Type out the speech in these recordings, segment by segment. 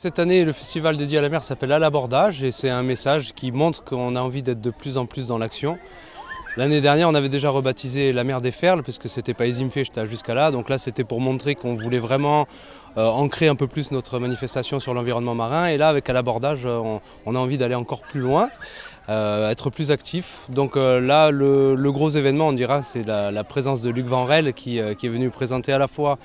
Cette année, le festival dédié à la mer s'appelle À l'abordage et c'est un message qui montre qu'on a envie d'être de plus en plus dans l'action. L'année dernière, on avait déjà rebaptisé la mer des Ferles puisque c'était pas Izimfjord jusqu'à là. Donc là, c'était pour montrer qu'on voulait vraiment ancrer un peu plus notre manifestation sur l'environnement marin. Et là, avec À l'abordage, on a envie d'aller encore plus loin, être plus actif. Donc là, le gros événement, on dira, c'est la présence de Luc Van Rel qui est venu présenter à la fois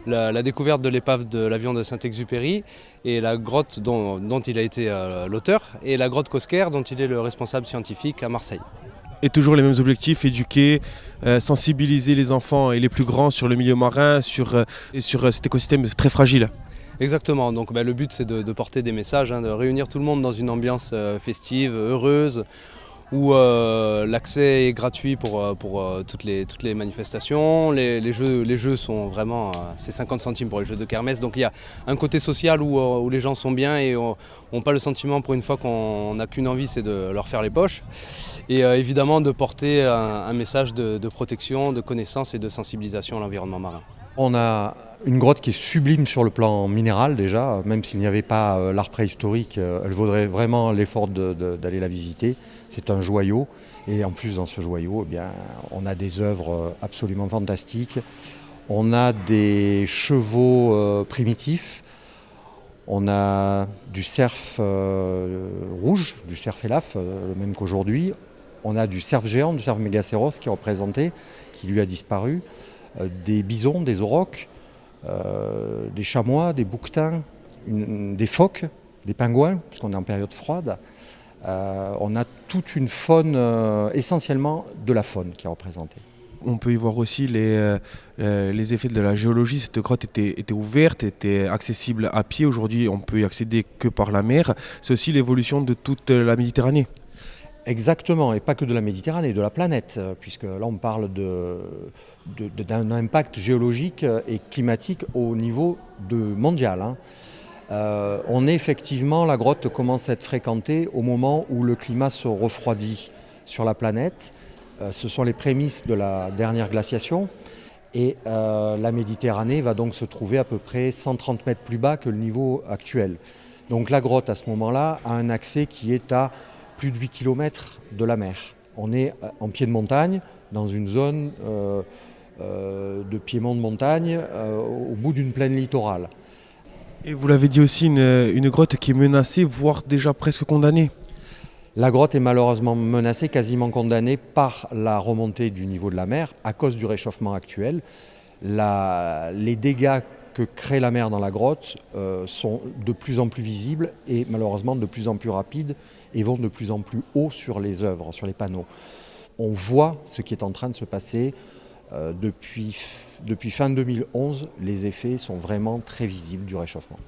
la découverte de l'épave de l'avion de Saint-Exupéry et la grotte dont il a été l'auteur, et la grotte Cosquer dont il est le responsable scientifique à Marseille. Et toujours les mêmes objectifs, éduquer, sensibiliser les enfants et les plus grands sur le milieu marin et sur cet écosystème très fragile. Exactement, donc le but c'est de porter des messages, de réunir tout le monde dans une ambiance festive, heureuse, où l'accès est gratuit pour toutes les manifestations. Les jeux sont vraiment, c'est 50 centimes pour les jeux de kermesse, donc il y a un côté social où les gens sont bien et n'ont pas le sentiment pour une fois qu'on n'a qu'une envie, c'est de leur faire les poches. Et évidemment de porter un message de protection, de connaissance et de sensibilisation à l'environnement marin. On a une grotte qui est sublime sur le plan minéral déjà, même s'il n'y avait pas l'art préhistorique, elle vaudrait vraiment l'effort d'aller la visiter. C'est un joyau et en plus dans ce joyau, eh bien, on a des œuvres absolument fantastiques. On a des chevaux primitifs, on a du cerf rouge, du cerf élaf, le même qu'aujourd'hui. On a du cerf géant, du cerf mégacéros qui est représenté, qui lui a disparu. Des bisons, des aurochs, des chamois, des bouquetins, des phoques, des pingouins, puisqu'on est en période froide. On a toute une faune, essentiellement de la faune qui est représentée. On peut y voir aussi les effets de la géologie. Cette grotte était ouverte, était accessible à pied. Aujourd'hui, on peut y accéder que par la mer. C'est aussi l'évolution de toute la Méditerranée. Exactement, et pas que de la Méditerranée, de la planète, puisque là on parle d'un impact géologique et climatique au niveau mondial. On est effectivement, la grotte commence à être fréquentée au moment où le climat se refroidit sur la planète. Ce sont les prémices de la dernière glaciation et la Méditerranée va donc se trouver à peu près 130 mètres plus bas que le niveau actuel. Donc la grotte à ce moment-là a un accès qui est à plus de 8 km de la mer. On est en pied de montagne, dans une zone de piémont de montagne, au bout d'une plaine littorale. Et vous l'avez dit aussi, une grotte qui est menacée, voire déjà presque condamnée. La grotte est malheureusement menacée, quasiment condamnée par la remontée du niveau de la mer à cause du réchauffement actuel. Les dégâts que crée la mer dans la grotte sont de plus en plus visibles et malheureusement de plus en plus rapides et vont de plus en plus haut sur les œuvres, sur les panneaux. On voit ce qui est en train de se passer depuis fin 2011, les effets sont vraiment très visibles du réchauffement.